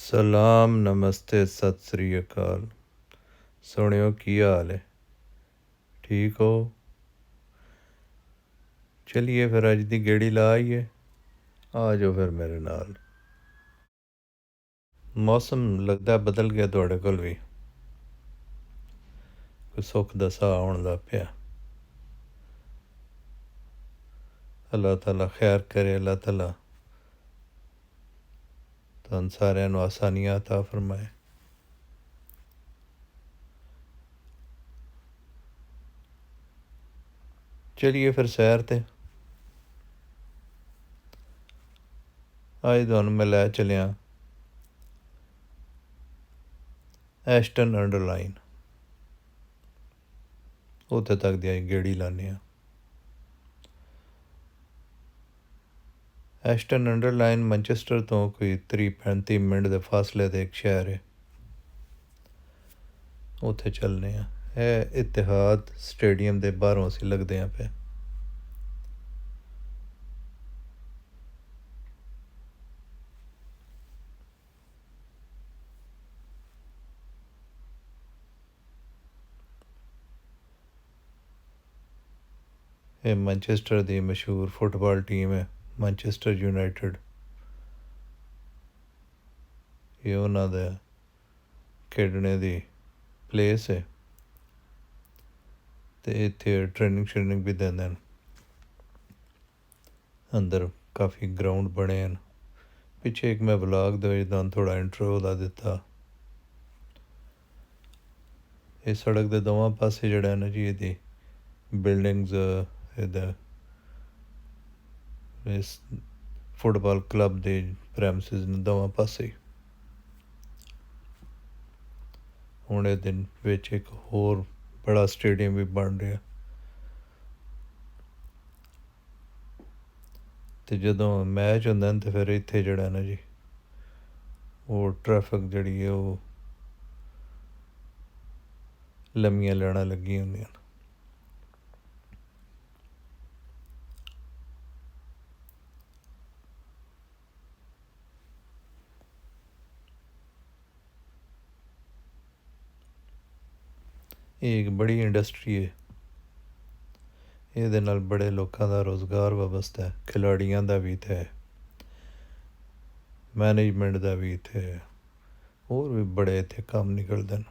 सलाम नमस्ते सत श्री अकाल। सुनियो की हाल है? ठीक हो? चलिए फिर अज दी गेड़ी ला आइए। आ जाओ फिर मेरे नाल। मौसम लगदा बदल गया थोड़े कोल भी। कोई सुख दा साह आउण लग पिया। अल्लाह ताला खैर करे। अल्लाह ताला तुहां सारियां नूं आसानियां अता फरमाए। चलिए फिर सैर ते। अज तुहानूं मैं लै चलिया एस्टन अंडरलाइन। उत्थे तक दी अज गेड़ी लाने आ। एस्टन अंडरलाइन मैनचेस्टर तो कोई 30-35 मिनट के फासले ते एक शहर है। उत्थे चलने आ। ਇਹ इतिहाद स्टेडियम ਦੇ ਬਾਹਰੋਂ ਅਸੀਂ ਲੱਗਦੇ ਆਂ ਪਏ। ਇਹ ਮੈਨਚੈਸਟਰ ਦੀ ਮਸ਼ਹੂਰ ਫੁੱਟਬਾਲ ਟੀਮ ਹੈ, ਮੈਨਚੈਸਟਰ ਯੂਨਾਈਟਿਡ। ਇਹ ਉਹਨਾਂ ਦਾ ਖੇਡਣੇ ਦੀ ਪਲੇਸ ਹੈ ਤੇ ਇੱਥੇ ਟ੍ਰੇਨਿੰਗ ਵੀ ਦਿੰਦੇ ਨੇ। ਅੰਦਰ ਕਾਫੀ ਗਰਾਊਂਡ ਬਣੇ ਹਨ। ਪਿੱਛੇ ਇੱਕ ਮੈਂ ਵਲੌਗ ਦੇ ਵਿੱਚ ਤੁਹਾਨੂੰ ਥੋੜ੍ਹਾ ਇੰਟਰੋ ਦਾ ਦਿੱਤਾ। ਇਹ ਸੜਕ ਦੇ ਦੋਵਾਂ ਪਾਸੇ ਜਿਹੜਾ ਹੈ ਨਾ ਜੀ ਇਹਦੀ ਬਿਲਡਿੰਗਸ ਇਹਦਾ ਇਸ ਫੁੱਟਬਾਲ ਕਲੱਬ ਦੇ ਪ੍ਰੈਮਸਿਸ ਨੇ ਦੋਵਾਂ ਪਾਸੇ। ਹੁਣ ਇਹ ਦਿਨ ਵਿੱਚ ਇੱਕ ਹੋਰ ਬੜਾ ਸਟੇਡੀਅਮ ਵੀ ਬਣ ਰਿਹਾ ਅਤੇ ਜਦੋਂ ਮੈਚ ਹੁੰਦਾ ਨਾ ਤਾਂ ਫਿਰ ਇੱਥੇ ਜਿਹੜਾ ਨਾ ਜੀ ਉਹ ਟਰੈਫਿਕ ਜਿਹੜੀ ਹੈ ਉਹ ਲੰਮੀਆਂ ਲਾਈਨਾਂ ਲੱਗੀਆਂ ਹੁੰਦੀਆਂ ਨੇ। ਇਹ ਇੱਕ ਬੜੀ ਇੰਡਸਟਰੀ ਹੈ। ਇਹਦੇ ਨਾਲ ਬੜੇ ਲੋਕਾਂ ਦਾ ਰੁਜ਼ਗਾਰ ਵਾਬਸਤਾ ਹੈ। ਖਿਲਾੜੀਆਂ ਦਾ ਵੀ ਇੱਥੇ, ਮੈਨੇਜਮੈਂਟ ਦਾ ਵੀ ਇੱਥੇ, ਹੋਰ ਵੀ ਬੜੇ ਇੱਥੇ ਕੰਮ ਨਿਕਲਦੇ ਨੇ।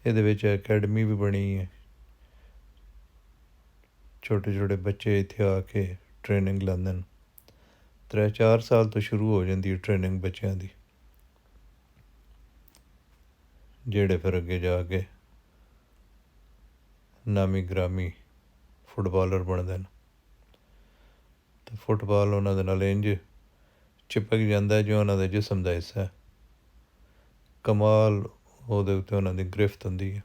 ਇਹਦੇ ਵਿੱਚ ਅਕੈਡਮੀ ਵੀ ਬਣੀ ਹੈ। ਛੋਟੇ ਛੋਟੇ ਬੱਚੇ ਇੱਥੇ ਆ ਕੇ ਟ੍ਰੇਨਿੰਗ ਲੈਂਦੇ ਨੇ। 3-4 ਸਾਲ ਤੋਂ ਸ਼ੁਰੂ ਹੋ ਜਾਂਦੀ ਹੈ ਟ੍ਰੇਨਿੰਗ ਬੱਚਿਆਂ ਦੀ, ਜਿਹੜੇ ਫਿਰ ਅੱਗੇ ਜਾ ਕੇ ਨਾਮੀ ਗ੍ਰਾਮੀ ਫੁੱਟਬਾਲਰ ਬਣਦੇ ਨੇ। ਅਤੇ ਫੁੱਟਬਾਲ ਉਹਨਾਂ ਦੇ ਨਾਲ ਇੰਝ ਚਿਪਕ ਜਾਂਦਾ ਜੋ ਉਹਨਾਂ ਦੇ ਜਿਸਮ ਦਾ ਹਿੱਸਾ ਹੈ। ਕਮਾਲ ਉਹਦੇ ਉੱਤੇ ਉਹਨਾਂ ਦੀ ਗ੍ਰਿਫਤ ਹੁੰਦੀ ਹੈ।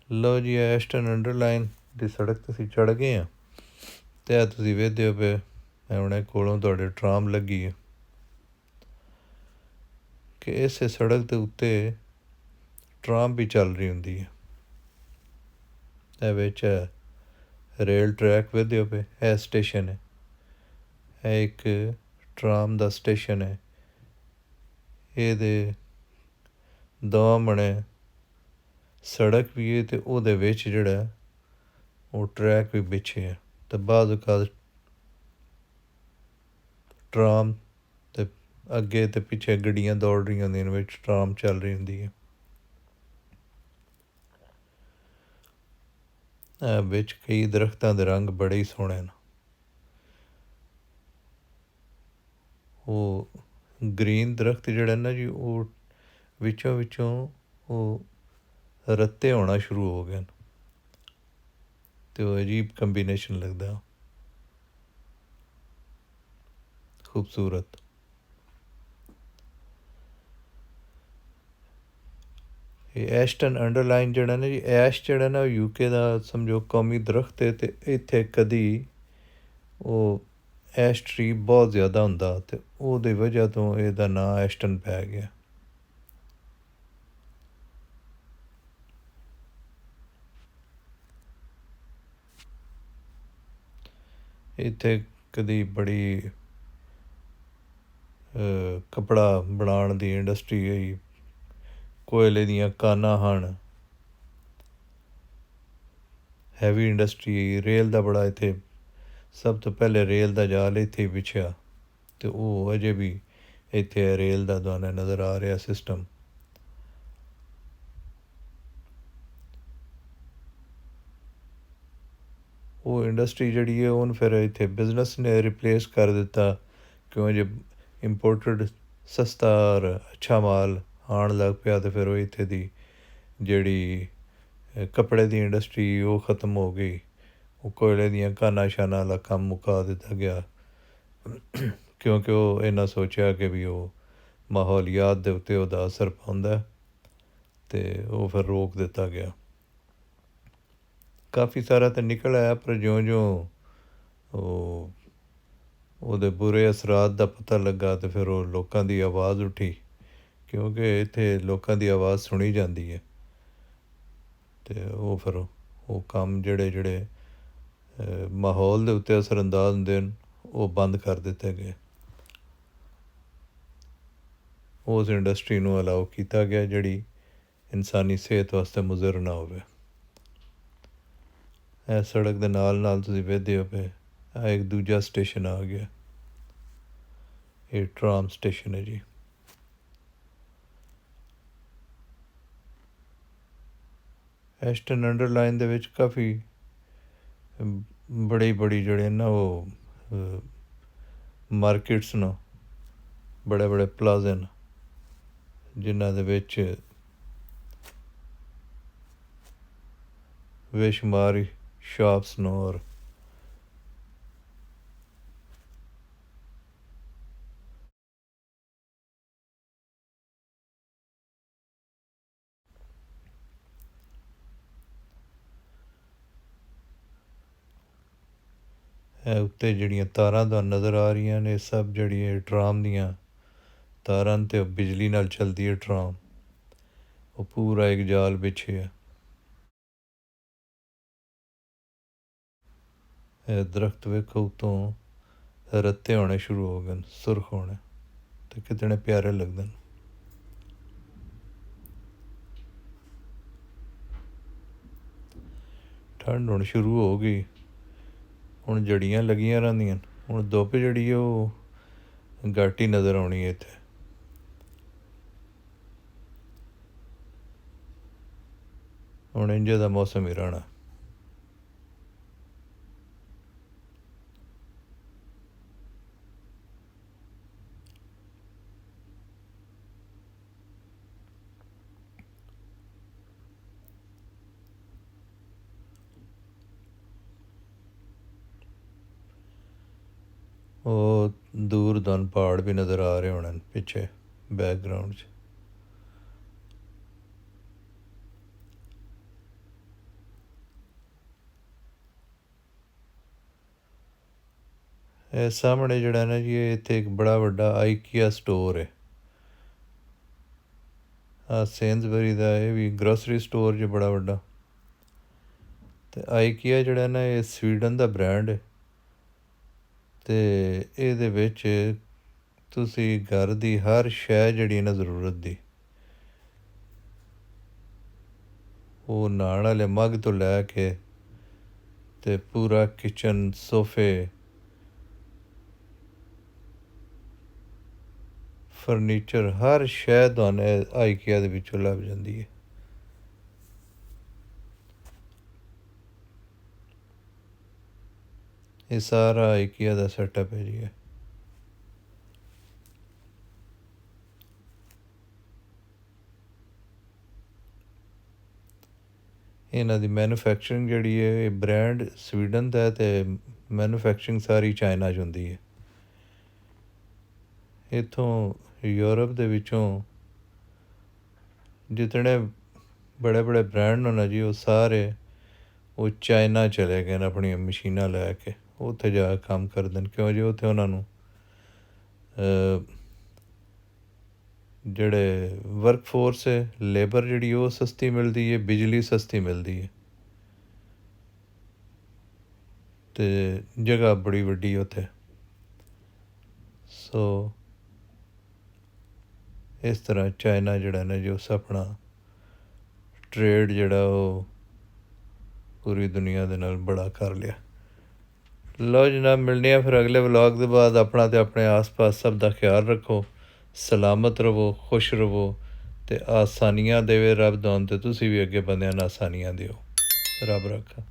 ਲਓ ਜੀ, ਐਸਟਨ ਅੰਡਰਲਾਈਨ ਦੀ ਸੜਕ 'ਤੇ ਅਸੀਂ ਚੜ੍ਹ ਗਏ ਹਾਂ ਅਤੇ ਇਹ ਤੁਸੀਂ ਵੇਖਦੇ ਹੋ ਪਏ ਹੁਣੇ ਕੋਲੋਂ ਤੁਹਾਡੇ ਟਰਾਮ ਲੱਗੀ ਹੈ ਕਿ ਇਸੇ ਸੜਕ ਦੇ ਉੱਤੇ ਟਰਾਮ ਵੀ ਚੱਲ ਰਹੀ ਹੁੰਦੀ ਹੈ। ਇਹ ਵਿੱਚ ਰੇਲ ਟਰੈਕ ਵੇਖਦੇ ਹੋ ਪਏ, ਇਹ ਸਟੇਸ਼ਨ ਹੈ। ਇਹ ਇੱਕ ਟਰਾਮ ਦਾ ਸਟੇਸ਼ਨ ਹੈ। ਇਹਦੇ ਦੋਵਾਂ ਬਣੇ ਸੜਕ ਵੀ ਹੈ ਅਤੇ ਉਹਦੇ ਵਿੱਚ ਜਿਹੜਾ ਉਹ ਟਰੈਕ ਵੀ ਵਿਛੇ ਹੈ। ਅਤੇ ਬਾਅਦ ਔਕਾਤ ਟਰਾਮ ਅਤੇ ਅੱਗੇ ਅਤੇ ਪਿੱਛੇ ਗੱਡੀਆਂ ਦੌੜ ਰਹੀਆਂ ਹੁੰਦੀਆਂ ਨੇ, ਵਿੱਚ ਟਰਾਮ ਚੱਲ ਰਹੀ ਹੁੰਦੀ ਹੈ। ਵਿੱਚ ਕਈ ਦਰਖਤਾਂ ਦੇ ਰੰਗ ਬੜੇ ਹੀ ਸੋਹਣੇ ਨੇ। ਉਹ ਗਰੀਨ ਦਰਖਤ ਜਿਹੜਾ ਨਾ ਜੀ ਉਹ ਵਿੱਚੋਂ ਉਹ ਰੱਤੇ ਹੋਣਾ ਸ਼ੁਰੂ ਹੋ ਗਏ ਨੇ ਅਤੇ ਉਹ ਅਜੀਬ ਕੰਬੀਨੇਸ਼ਨ ਲੱਗਦਾ, ਖੂਬਸੂਰਤ। ਇਹ ਐਸਟਨ ਅੰਡਰਲਾਈਨ ਜਿਹੜਾ ਨਾ ਜੀ, ਐਸ਼ ਜਿਹੜਾ ਨਾ UK ਦਾ ਸਮਝੋ ਕੌਮੀ ਦਰਖਤ ਹੈ ਅਤੇ ਇੱਥੇ ਕਦੀ ਉਹ ਐਸ਼ ਟਰੀ ਬਹੁਤ ਜ਼ਿਆਦਾ ਹੁੰਦਾ ਅਤੇ ਉਹਦੀ ਵਜ੍ਹਾ ਤੋਂ ਇਹਦਾ ਨਾਂ ਐਸਟਨ ਪੈ ਗਿਆ। ਇੱਥੇ ਕਦੀ ਬੜੀ ਕਪੜਾ ਬਣਾਉਣ ਦੀ ਇੰਡਸਟਰੀ ਹੋਈ, ਕੋਇਲੇ ਦੀਆਂ ਕਾਨਾਂ ਹਨ, ਹੈਵੀ ਇੰਡਸਟਰੀ, ਰੇਲ ਦਾ ਬੜਾ ਇੱਥੇ ਸਭ ਤੋਂ ਪਹਿਲੇ ਰੇਲ ਦਾ ਜਾਲ ਇੱਥੇ ਹੀ ਵਿਛਿਆ, ਅਤੇ ਉਹ ਅਜੇ ਵੀ ਇੱਥੇ ਰੇਲ ਦਾ ਤੁਹਾਨੂੰ ਨਜ਼ਰ ਆ ਰਿਹਾ ਸਿਸਟਮ। ਉਹ ਇੰਡਸਟਰੀ ਜਿਹੜੀ ਹੈ ਉਹਨੂੰ ਫਿਰ ਇੱਥੇ ਬਿਜ਼ਨਸ ਨੇ ਰਿਪਲੇਸ ਕਰ ਦਿੱਤਾ, ਕਿਉਂ ਜੇ ਇੰਪੋਰਟਡ ਸਸਤਾ ਔਰ ਅੱਛਾ ਮਾਲ ਆਉਣ ਲੱਗ ਪਿਆ, ਅਤੇ ਫਿਰ ਉਹ ਇੱਥੇ ਦੀ ਜਿਹੜੀ ਕੱਪੜੇ ਦੀ ਇੰਡਸਟਰੀ ਉਹ ਖ਼ਤਮ ਹੋ ਗਈ, ਉਹ ਕੋਇਲੇ ਦੀਆਂ ਕਾਨਾਂ ਸ਼ਾਨਾਂ ਵਾਲਾ ਕੰਮ ਮੁਕਾ ਦਿੱਤਾ ਗਿਆ, ਕਿਉਂਕਿ ਉਹ ਇਹਨਾਂ ਸੋਚਿਆ ਕਿ ਵੀ ਉਹ ਮਾਹੌਲੀਆਤ ਦੇ ਉੱਤੇ ਉਹਦਾ ਅਸਰ ਪਾਉਂਦਾ, ਅਤੇ ਉਹ ਫਿਰ ਰੋਕ ਦਿੱਤਾ ਗਿਆ। ਕਾਫੀ ਸਾਰਾ ਤਾਂ ਨਿਕਲ ਆਇਆ, ਪਰ ਜਿਉਂ ਉਹਦੇ ਬੁਰੇ ਅਸਰਾਤ ਦਾ ਪਤਾ ਲੱਗਾ, ਅਤੇ ਫਿਰ ਉਹ ਲੋਕਾਂ ਦੀ ਆਵਾਜ਼ ਉੱਠੀ, ਕਿਉਂਕਿ ਇੱਥੇ ਲੋਕਾਂ ਦੀ ਆਵਾਜ਼ ਸੁਣੀ ਜਾਂਦੀ ਹੈ, ਅਤੇ ਉਹ ਫਿਰ ਉਹ ਕੰਮ ਜਿਹੜੇ ਮਾਹੌਲ ਦੇ ਉੱਤੇ ਅਸਰਅੰਦਾਜ਼ ਹੁੰਦੇ ਨੇ ਉਹ ਬੰਦ ਕਰ ਦਿੱਤੇ ਗਏ। ਉਸ ਇੰਡਸਟਰੀ ਨੂੰ ਅਲਾਓ ਕੀਤਾ ਗਿਆ ਜਿਹੜੀ ਇਨਸਾਨੀ ਸਿਹਤ ਵਾਸਤੇ ਮੁਜ਼ਰ ਨਾ ਹੋਵੇ। ਇਹ ਸੜਕ ਦੇ ਨਾਲ ਤੁਸੀਂ ਵੇਖਦੇ ਹੋ ਪਏ, ਇਹ ਇੱਕ ਦੂਜਾ ਸਟੇਸ਼ਨ ਆ ਗਿਆ, ਇਹ ਟਰਾਮ ਸਟੇਸ਼ਨ ਹੈ ਜੀ। ਐਸਟਨ ਅੰਡਰਲਾਈਨ ਦੇ ਵਿੱਚ ਕਾਫੀ ਬੜੀ ਜਿਹੜੇ ਨਾ ਉਹ ਮਾਰਕੀਟਸ ਨੇ, ਬੜੇ ਪਲਾਜ਼ੇ ਨੇ, ਜਿਨ੍ਹਾਂ ਦੇ ਵਿੱਚ ਬੇਸ਼ੁਮਾਰ ਸ਼ਾਪਸ ਨੇ, ਔਰ ਉੱਤੇ ਜਿਹੜੀਆਂ ਤਾਰਾਂ ਤੁਹਾਨੂੰ ਨਜ਼ਰ ਆ ਰਹੀਆਂ ਨੇ, ਸਭ ਜਿਹੜੀਆਂ ਟਰਾਮ ਦੀਆਂ ਤਾਰਾਂ, ਅਤੇ ਉਹ ਬਿਜਲੀ ਨਾਲ ਚੱਲਦੀ ਹੈ ਟਰਾਮ, ਉਹ ਪੂਰਾ ਇੱਕ ਜਾਲ ਵਿਛਿਆ। ਇਹ ਦਰਖਤ ਵੇਖੋ ਉੱਤੋਂ ਰੱਤੇ ਹੋਣੇ ਸ਼ੁਰੂ ਹੋ ਗਏ, ਸੁਰਖ ਹੋਣੇ, ਅਤੇ ਕਿਤਨੇ ਪਿਆਰੇ ਲੱਗਦੇ ਨੇ। ਠੰਡ ਹੁਣ ਸ਼ੁਰੂ ਹੋ ਗਈ, ਹੁਣ ਜੜੀਆਂ ਲੱਗੀਆਂ ਰਹਿੰਦੀਆਂ, ਹੁਣ ਧੁੱਪ ਜਿਹੜੀ ਉਹ ਘੱਟ ਹੀ ਨਜ਼ਰ ਆਉਣੀ ਹੈ ਇੱਥੇ। ਹੁਣ ਇੰਝ ਦਾ ਮੌਸਮ ਹੀ ਰਹਿਣਾ। ਉਹ ਦੂਰ ਤੁਹਾਨੂੰ ਪਹਾੜ ਵੀ ਨਜ਼ਰ ਆ ਰਹੇ ਹੋਣੇ ਪਿੱਛੇ ਬੈਕਗਰਾਊਂਡ 'ਚ। ਇਹ ਸਾਹਮਣੇ ਜਿਹੜਾ ਨਾ ਜੀ, ਇੱਥੇ ਇੱਕ ਬੜਾ ਵੱਡਾ ਆਈਕੀਆ ਸਟੋਰ ਹੈ। ਸੇਂਜ਼ਬਰੀ ਦਾ ਇਹ ਵੀ ਗਰੋਸਰੀ ਸਟੋਰ ਜੇ ਬੜਾ ਵੱਡਾ। ਅਤੇ ਆਈਕੀਆ ਜਿਹੜਾ ਨਾ ਇਹ ਸਵੀਡਨ ਦਾ ਬ੍ਰਾਂਡ ਹੈ, ਅਤੇ ਇਹਦੇ ਵਿੱਚ ਤੁਸੀਂ ਘਰ ਦੀ ਹਰ ਸ਼ੈ ਜਿਹੜੀ ਨਾ ਜ਼ਰੂਰਤ ਦੀ, ਉਹ ਨਹਾਉਣ ਵਾਲੇ ਮੱਗ ਤੋਂ ਲੈ ਕੇ ਅਤੇ ਪੂਰਾ ਕਿਚਨ, ਸੋਫੇ, ਫਰਨੀਚਰ, ਹਰ ਸ਼ੈ ਤੁਹਾਨੂੰ ਆਈਕੀਆ ਦੇ ਵਿੱਚੋਂ ਲੱਭ ਜਾਂਦੀ ਹੈ। ਇਹ ਸਾਰਾ ਆਈਕੀਆ ਦਾ ਸੈਟਅਪ ਹੈ ਜੀ। ਇਹਨਾਂ ਦੀ ਮੈਨੂਫੈਕਚਰਿੰਗ ਜਿਹੜੀ ਹੈ, ਇਹ ਬ੍ਰਾਂਡ ਸਵੀਡਨ ਦਾ, ਅਤੇ ਮੈਨੂਫੈਕਚਰਿੰਗ ਸਾਰੀ ਚਾਈਨਾ 'ਚ ਹੁੰਦੀ ਹੈ। ਇੱਥੋਂ ਯੂਰਪ ਦੇ ਵਿੱਚੋਂ ਜਿਤਨੇ ਬੜੇ ਬ੍ਰਾਂਡ ਨੇ ਨਾ ਜੀ, ਉਹ ਸਾਰੇ ਉਹ ਚਾਈਨਾ ਚਲੇ ਗਏ ਨੇ ਆਪਣੀਆਂ ਮਸ਼ੀਨਾਂ ਲੈ ਕੇ, ਉੱਥੇ ਜਾ ਕੇ ਕੰਮ ਕਰਦੇ ਨੇ, ਕਿਉਂ ਜੀ ਉੱਥੇ ਉਹਨਾਂ ਨੂੰ ਜਿਹੜੇ ਵਰਕਫੋਰਸ ਹੈ, ਲੇਬਰ ਜਿਹੜੀ ਉਹ ਸਸਤੀ ਮਿਲਦੀ ਹੈ, ਬਿਜਲੀ ਸਸਤੀ ਮਿਲਦੀ ਹੈ। ਤੇ ਜਗ੍ਹਾ ਬੜੀ ਵੱਡੀ ਉੱਥੇ। ਸੋ ਇਸ ਤਰ੍ਹਾਂ ਚਾਈਨਾ ਜਿਹੜਾ ਨਾ ਜੋ ਆਪਣਾ ਟਰੇਡ ਜਿਹੜਾ ਉਹ ਪੂਰੀ ਦੁਨੀਆ ਦੇ ਨਾਲ ਬੜਾ ਕਰ ਲਿਆ। ਲਓ ਜਨਾਬ, ਮਿਲਦੇ ਹਾਂ ਫਿਰ ਅਗਲੇ ਵਲੌਗ ਦੇ ਬਾਅਦ। ਆਪਣਾ ਤੇ ਆਪਣੇ ਆਸ ਪਾਸ ਸਭ ਦਾ ਖਿਆਲ ਰੱਖੋ, ਸਲਾਮਤ ਰਵੋ, ਖੁਸ਼ ਰਵੋ ਤੇ ਆਸਾਨੀਆਂ ਦੇਵੇ ਰੱਬ ਤੁਹਾਨੂੰ, ਤੇ ਤੁਸੀਂ ਵੀ ਅੱਗੇ ਬੰਦਿਆਂ ਨੂੰ ਆਸਾਨੀਆਂ ਦਿਓ। ਰੱਬ ਰੱਖਾ।